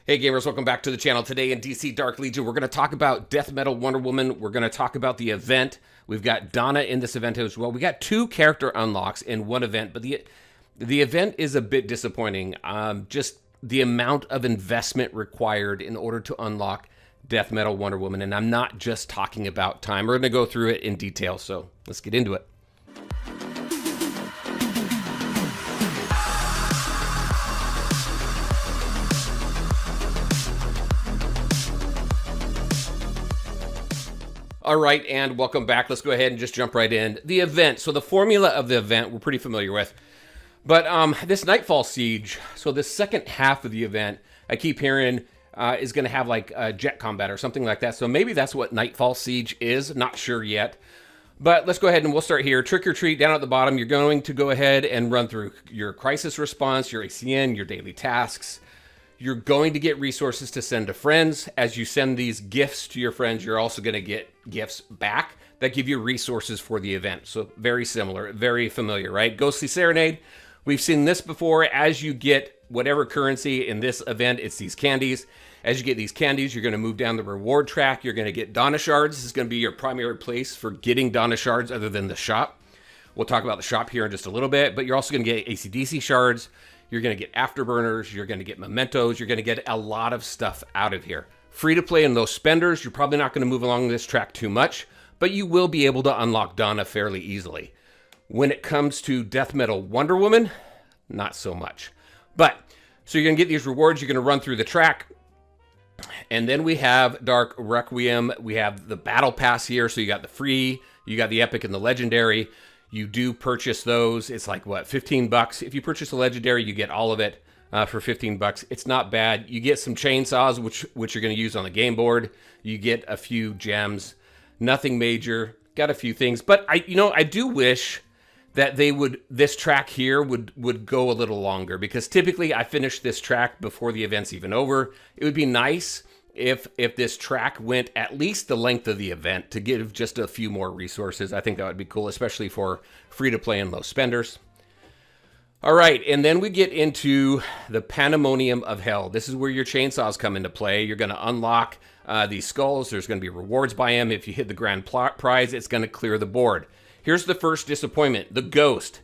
Hey gamers, welcome back to the channel. Today in DC Dark Legion, we're going to talk about Death Metal Wonder Woman. We're going to talk about the event. We've got Donna in this event as well. We got two character unlocks in one event, but the event is a bit disappointing. Just the amount of investment required in order to unlock Death Metal Wonder Woman, and I'm not just talking about time. We're going to go through it in detail, so let's get into it. All right, and welcome back. Let's go ahead and just jump right in. The event. So the formula of the event we're pretty familiar with. But this Nightfall Siege, so the second half of the event, I keep hearing is going to have like jet combat or something like that. So maybe that's what Nightfall Siege is. Not sure yet. But let's go ahead and we'll start here. Trick or treat down at the bottom. You're going to go ahead and run through your crisis response, your ACN, your daily tasks. You're going to get resources to send to friends. As you send these gifts to your friends, you're also going to get gifts back that give you resources for the event. So very similar, very familiar, right? Ghostly Serenade. We've seen this before. As you get whatever currency in this event, it's these candies. As you get these candies, you're going to move down the reward track. You're going to get Donna Shards. This is going to be your primary place for getting Donna Shards other than the shop. We'll talk about the shop here in just a little bit, but you're also going to get AC/DC Shards. You're going to get afterburners, you're going to get mementos, you're going to get a lot of stuff out of here. Free to play in those spenders, you're probably not going to move along this track too much, but you will be able to unlock Donna fairly easily. When it comes to Death Metal Wonder Woman, not so much. But, so you're going to get these rewards, you're going to run through the track, and then we have Dark Requiem, we have the Battle Pass here, so you got the free, you got the Epic and the Legendary. You do purchase those. It's like, what, 15 bucks? If you purchase a Legendary, you get all of it for 15 bucks. It's not bad. You get some chainsaws, which you're going to use on the game board. You get a few gems. Nothing major. Got a few things. But I do wish that this track here would go a little longer, because typically I finish this track before the event's even over. It would be nice if this track went at least the length of the event to give just a few more resources. I think that would be cool, especially for free-to-play and low spenders. All right, and then we get into the Pandemonium of Hell. This is where your chainsaws come into play. You're going to unlock these skulls. There's going to be rewards by them. If you hit the grand prize, it's going to clear the board. Here's the first disappointment, the Ghost.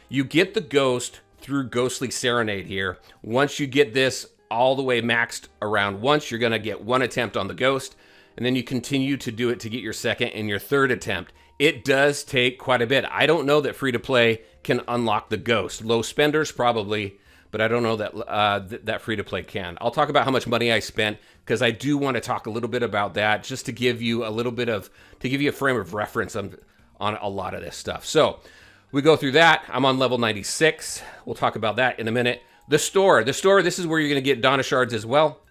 You get the Ghost through Ghostly Serenade here. Once you get this all the way maxed around once, you're going to get one attempt on the Ghost, and then you continue to do it to get your second and your third attempt. It does take quite a bit. I don't know that free-to-play can unlock the Ghost. Low spenders probably, but I don't know that that free-to-play can. I'll talk about how much money I spent, because I do want to talk a little bit about that, just to give you a little bit of, to give you a frame of reference on a lot of this stuff. So we go through that. I'm on level 96. We'll talk about that in a minute. The store, this is where you're going to get Donna Shards as well.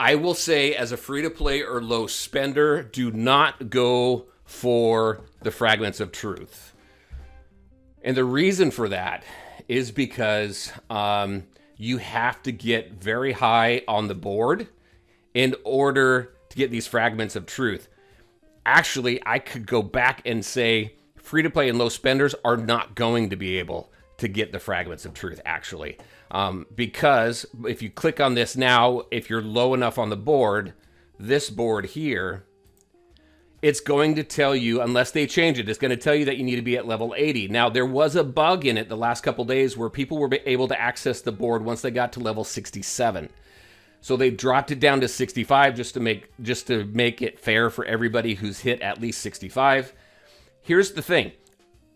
I will say, as a free-to-play or low spender, do not go for the Fragments of Truth. And the reason for that is because you have to get very high on the board in order to get these Fragments of Truth. Actually, I could go back and say free-to-play and low spenders are not going to be able to get the Fragments of Truth, actually. Because if you click on this now, if you're low enough on the board, this board here, it's going to tell you, unless they change it, it's going to tell you that you need to be at level 80. Now, there was a bug in it the last couple days where people were able to access the board once they got to level 67. So they dropped it down to 65 just to make it fair for everybody who's hit at least 65. Here's the thing.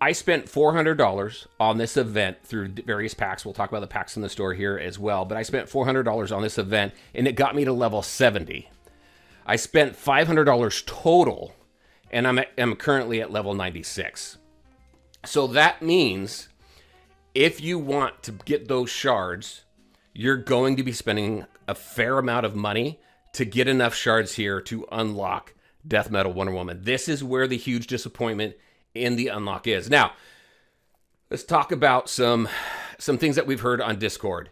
I spent $400 on this event through various packs. We'll talk about the packs in the store here as well. But I spent $400 on this event, and it got me to level 70. I spent $500 total, and I'm currently at level 96. So that means if you want to get those shards, you're going to be spending a fair amount of money to get enough shards here to unlock Death Metal Wonder Woman. This is where the huge disappointment in the unlock is. Now, let's talk about some things that we've heard on Discord.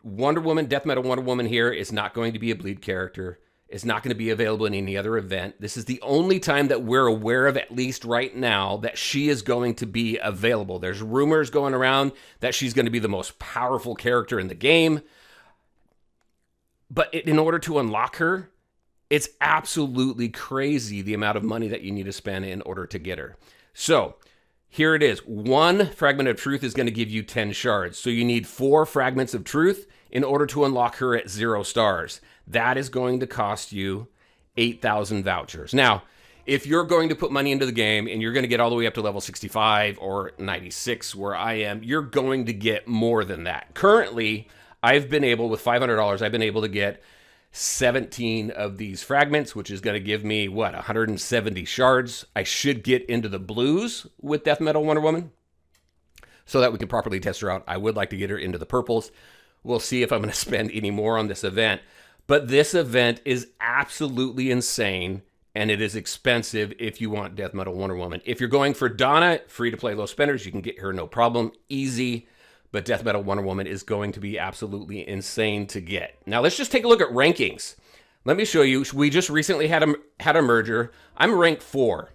Wonder Woman, Death Metal Wonder Woman here is not going to be a bleed character. It's not going to be available in any other event. This is the only time that we're aware of, at least right now, that she is going to be available. There's rumors going around that she's going to be the most powerful character in the game. But in order to unlock her, it's absolutely crazy the amount of money that you need to spend in order to get her. So here it is. One fragment of truth is going to give you 10 shards. So you need 4 fragments of truth in order to unlock her at 0 stars. That is going to cost you 8,000 vouchers. Now, if you're going to put money into the game and you're going to get all the way up to level 65 or 96 where I am, you're going to get more than that. Currently, I've been able, with $500, I've been able to get 17 of these fragments, which is going to give me, 170 shards. I should get into the blues with Death Metal Wonder Woman so that we can properly test her out. I would like to get her into the purples. We'll see if I'm going to spend any more on this event. But this event is absolutely insane, and it is expensive if you want Death Metal Wonder Woman. If you're going for Donna, free-to-play low spenders, you can get her no problem, easy. But Death Metal Wonder Woman is going to be absolutely insane to get. Now, let's just take a look at rankings. Let me show you. We just recently had a merger. I'm ranked 4.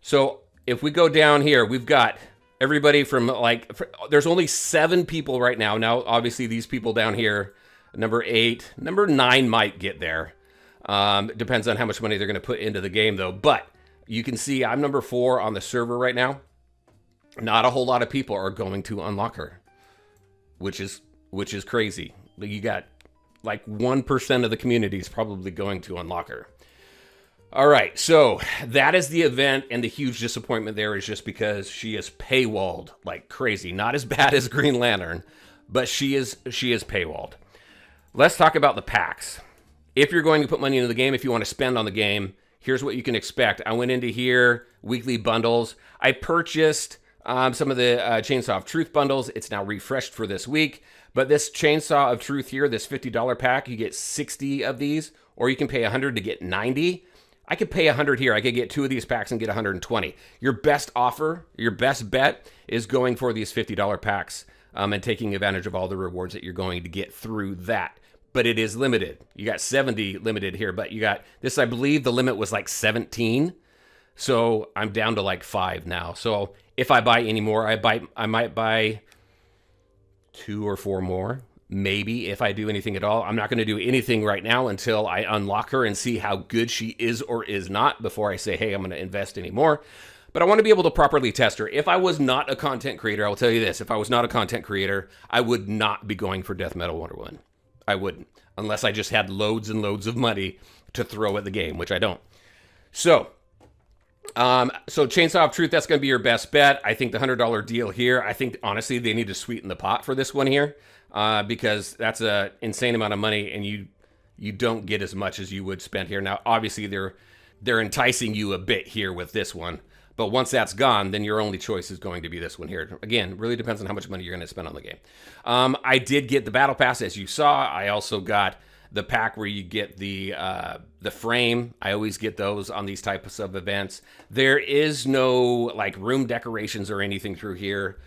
So if we go down here, we've got everybody from there's only 7 people right now. Now, obviously, these people down here, number 8, number 9 might get there. Depends on how much money they're going to put into the game, though. But you can see I'm number 4 on the server right now. Not a whole lot of people are going to unlock her, which is crazy. You got like 1% of the community is probably going to unlock her. All right, so that is the event, and the huge disappointment there is just because she is paywalled like crazy. Not as bad as Green Lantern, but she is paywalled. Let's talk about the packs. If you're going to put money into the game, if you want to spend on the game, here's what you can expect. I went into here, weekly bundles. I purchased some of the Chainsaw of Truth bundles. It's now refreshed for this week. But this Chainsaw of Truth here, this $50 pack, you get 60 of these, or you can pay 100 to get 90. I could pay 100 here. I could get 2 of these packs and get 120. Your best offer, your best bet is going for these $50 packs and taking advantage of all the rewards that you're going to get through that. But it is limited. You got 70 limited here, but you got this, I believe the limit was like 17. So I'm down to like 5 now. So if I buy any more, I might buy 2 or 4 more. Maybe if I do anything at all. I'm not going to do anything right now until I unlock her and see how good she is or is not before I say, hey, I'm going to invest any more. But I want to be able to properly test her. If I was not a content creator, I will tell you this. If I was not a content creator, I would not be going for Death Metal Wonder Woman. I wouldn't. Unless I just had loads and loads of money to throw at the game, which I don't. So Chainsaw of Truth, that's going to be your best bet. I think the $100 deal here, I think, honestly, they need to sweeten the pot for this one here because that's an insane amount of money, and you don't get as much as you would spend here. Now, obviously, they're enticing you a bit here with this one, but once that's gone, then your only choice is going to be this one here. Again, really depends on how much money you're going to spend on the game. I did get the Battle Pass, as you saw. I also got the pack where you get the frame. I always get those on these types of events. There is no like room decorations or anything through here.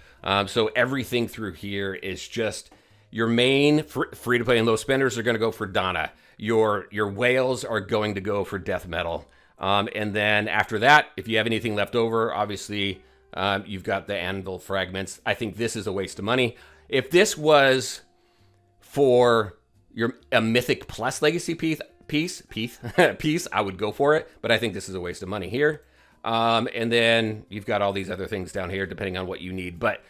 So everything through here is just your main free to play and low spenders are going to go for Donna. Your whales are going to go for Death Metal. And then after that, if you have anything left over, obviously you've got the Anvil fragments. I think this is a waste of money. If this was for a Mythic Plus Legacy piece, I would go for it. But I think this is a waste of money here. And then you've got all these other things down here, depending on what you need. But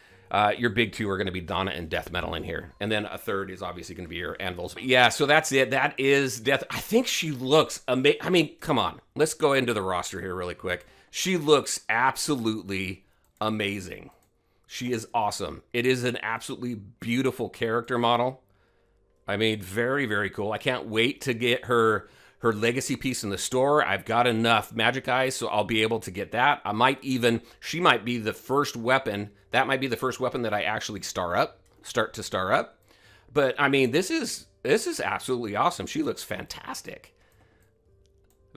your big 2 are going to be Donna and Death Metal in here. And then a third is obviously going to be your Anvils. But yeah, so that's it. That is Death. I think she looks amazing. I mean, come on. Let's go into the roster here really quick. She looks absolutely amazing. She is awesome. It is an absolutely beautiful character model. I mean, very, very cool. I can't wait to get her legacy piece in the store. I've got enough magic eyes, so I'll be able to get that. She might be the first weapon. That might be the first weapon that I actually start to star up. But I mean, this is absolutely awesome. She looks fantastic.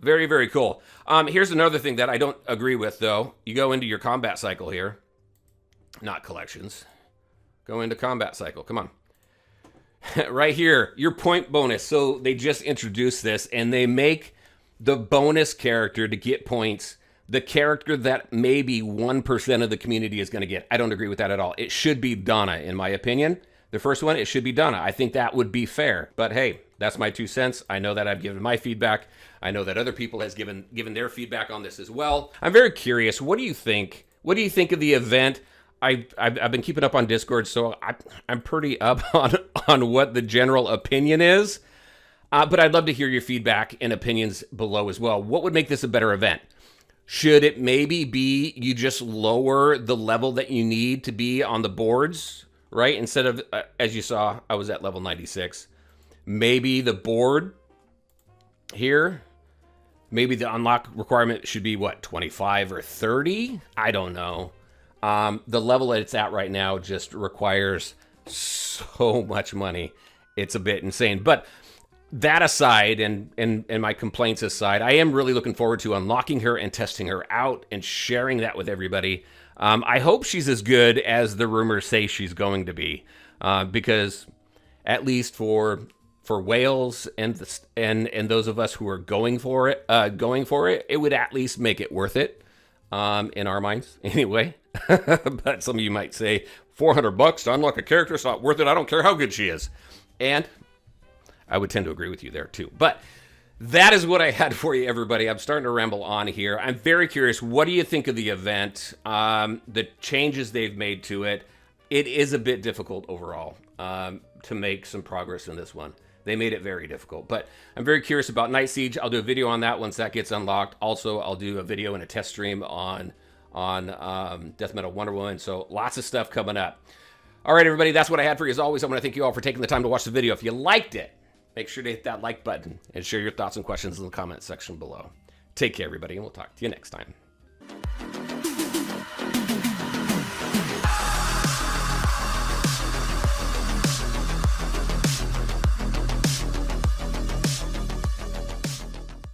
Very, very cool. Here's another thing that I don't agree with, though. You go into your combat cycle here. Not collections. Go into combat cycle. Come on. Right here, your point bonus. So they just introduced this, and they make the bonus character to get points the character that maybe 1% of the community is going to get. I don't agree with that at all. It should be Donna, in my opinion. The first one, it should be Donna. I think that would be fair. But hey, That's my 2 cents. I know that I've given my feedback. I know that other people has given their feedback on this as well. I'm very curious. What do you think? What do you think of the event? I've been keeping up on Discord, so I'm pretty up on what the general opinion is. But I'd love to hear your feedback and opinions below as well. What would make this a better event? Should it maybe be you just lower the level that you need to be on the boards, right? Instead of, as you saw, I was at level 96. Maybe the board here, maybe the unlock requirement should be, what, 25 or 30? I don't know. The level that it's at right now just requires so much money. It's a bit insane. But that aside, and my complaints aside, I am really looking forward to unlocking her and testing her out and sharing that with everybody. I hope she's as good as the rumors say she's going to be, because at least for whales and those of us who are going for it, it would at least make it worth it, in our minds, anyway. But some of you might say, $400 to unlock a character, it's not worth it. I don't care how good she is, and I would tend to agree with you there too. But that is what I had for you, everybody. I'm starting to ramble on here. I'm very curious. What do you think of the event? The changes they've made to it. It is a bit difficult overall to make some progress in this one. They made it very difficult. But I'm very curious about Night Siege. I'll do a video on that once that gets unlocked. Also, I'll do a video and a test stream on Death Metal Wonder Woman. So lots of stuff coming up. All right, everybody. That's what I had for you. As always, I want to thank you all for taking the time to watch the video. If you liked it, make sure to hit that like button and share your thoughts and questions in the comment section below. Take care, everybody, and we'll talk to you next time.